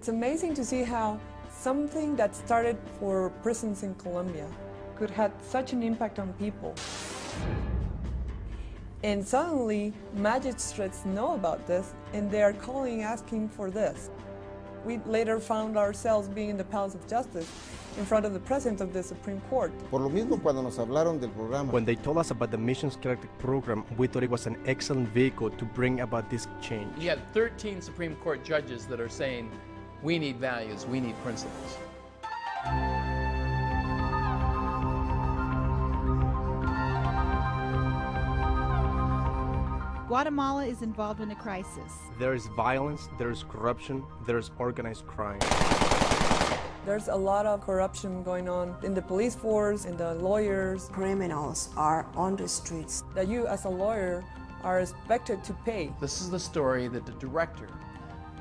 It's amazing to see how something that started for prisons in Colombia could have such an impact on people. And suddenly, magistrates know about this, and they are calling asking for this. We later found ourselves being in the Palace of Justice in front of the President of the Supreme Court. Por lo mismo, cuando nos hablaron del programa, When they told us about the Missions Character program, we thought it was an excellent vehicle to bring about this change. You have 13 Supreme Court judges that are saying, we need values, we need principles. Guatemala is involved in a crisis. There is violence, there is corruption, there is organized crime. There's a lot of corruption going on in the police force, in the lawyers. Criminals are on the streets. That you, as a lawyer, are expected to pay. This is the story that the director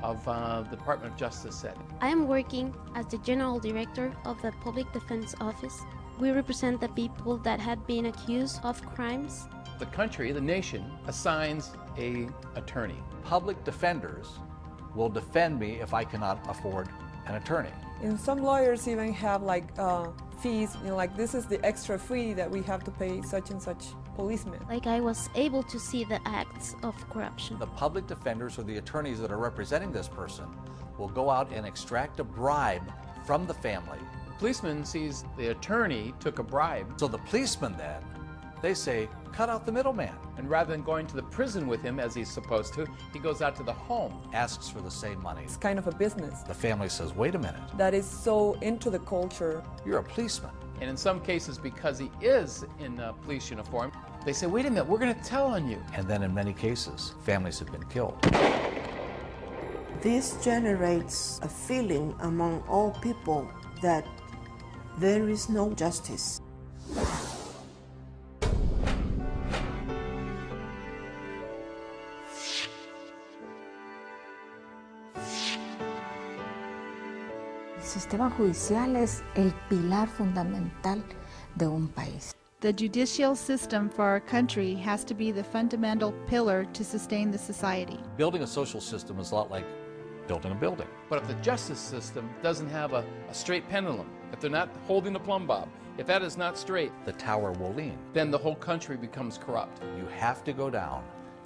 of the Department of Justice said. I am working as the General Director of the Public Defense Office. We represent the people that have been accused of crimes. The country, the nation, assigns an attorney. Public defenders will defend me if I cannot afford an attorney. And some lawyers even have fees, like this is the extra fee that we have to pay such and such policemen. Like I was able to see the acts of corruption. The public defenders or the attorneys that are representing this person will go out and extract a bribe from the family. The policeman sees the attorney took a bribe. So the policeman then, they say, cut out the middleman. And rather than going to the prison with him as he's supposed to, he goes out to the home. Asks for the same money. It's kind of a business. The family says, wait a minute. That is so into the culture. You're a policeman. And in some cases, because he is in a police uniform, they say, wait a minute, we're going to tell on you. And then in many cases, families have been killed. This generates a feeling among all people that there is no justice. El sistema judicial es el pilar fundamental de un país. The judicial system for our country has to be the fundamental pillar to sustain the society. Building a social system is a lot like building a building. But if the justice system doesn't have a straight pendulum, if they're not holding the plumb bob, if that is not straight, the tower will lean. Then the whole country becomes corrupt. You have to go down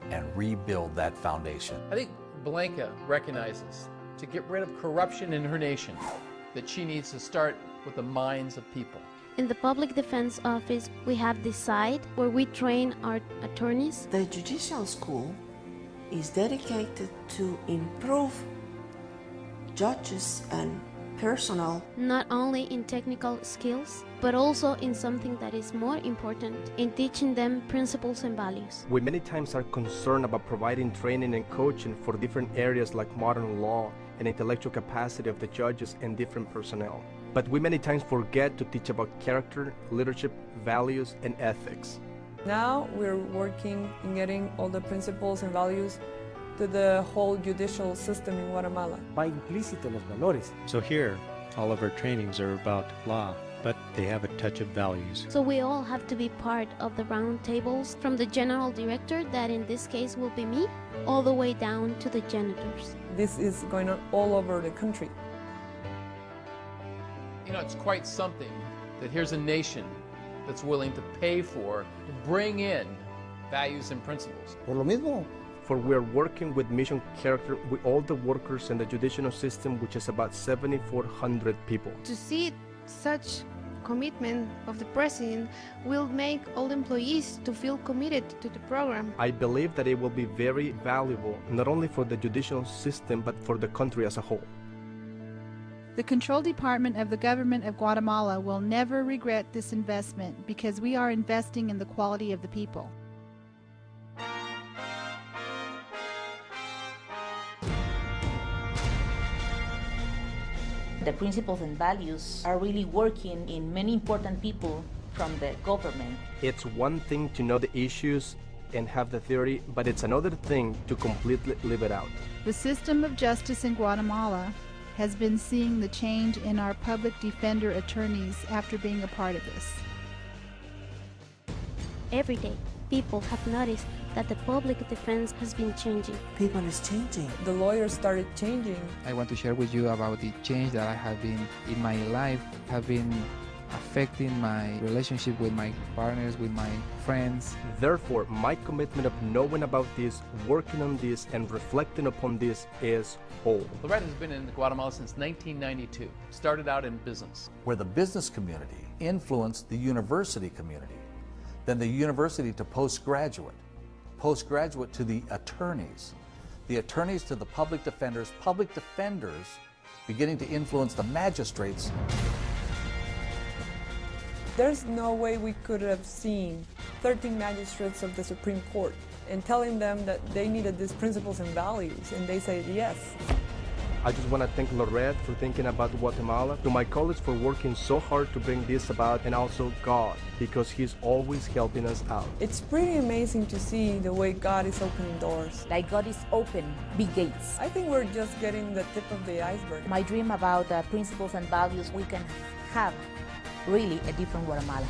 and rebuild that foundation. I think Blanca recognizes to get rid of corruption in her nation that she needs to start with the minds of people. In the Public Defense Office, we have the side where we train our attorneys. The judicial school is dedicated to improve judges and personnel. Not only in technical skills, but also in something that is more important, in teaching them principles and values. We many times are concerned about providing training and coaching for different areas like modern law and intellectual capacity of the judges and different personnel. But we many times forget to teach about character, leadership, values, and ethics. Now we're working in getting all the principles and values to the whole judicial system in Guatemala. Va implícito los valores. So here, all of our trainings are about law, but they have a touch of values. So we all have to be part of the round tables, from the general director, that in this case will be me, all the way down to the janitors. This is going on all over the country. You know, it's quite something that here's a nation that's willing to pay for, to bring in values and principles. Por lo mismo. For we are working with Mission Character with all the workers in the judicial system, which is about 7,400 people. To see such commitment of the president will make all employees to feel committed to the program. I believe that it will be very valuable, not only for the judicial system, but for the country as a whole. The Control Department of the Government of Guatemala will never regret this investment because we are investing in the quality of the people. The principles and values are really working in many important people from the government. It's one thing to know the issues and have the theory, but it's another thing to completely live it out. The system of justice in Guatemala has been seeing the change in our public defender attorneys after being a part of this. Every day, people have noticed that the public defense has been changing. People is changing. The lawyers started changing. I want to share with you about the change that I have been in my life, have been affecting my relationship with my partners, with my friends. Therefore, my commitment of knowing about this, working on this, and reflecting upon this is whole. Loretta has been in Guatemala since 1992. Started out in business. Where the business community influenced the university community, then the university to postgraduate to the attorneys to the public defenders beginning to influence the magistrates. There's no way we could have seen 13 magistrates of the Supreme Court and telling them that they needed these principles and values, and they said yes. I just want to thank Lorette for thinking about Guatemala, to my colleagues for working so hard to bring this about, and also God, because He's always helping us out. It's pretty amazing to see the way God is opening doors. Like God is open big gates. I think we're just getting the tip of the iceberg. My dream about principles and values, we can have really a different Guatemala.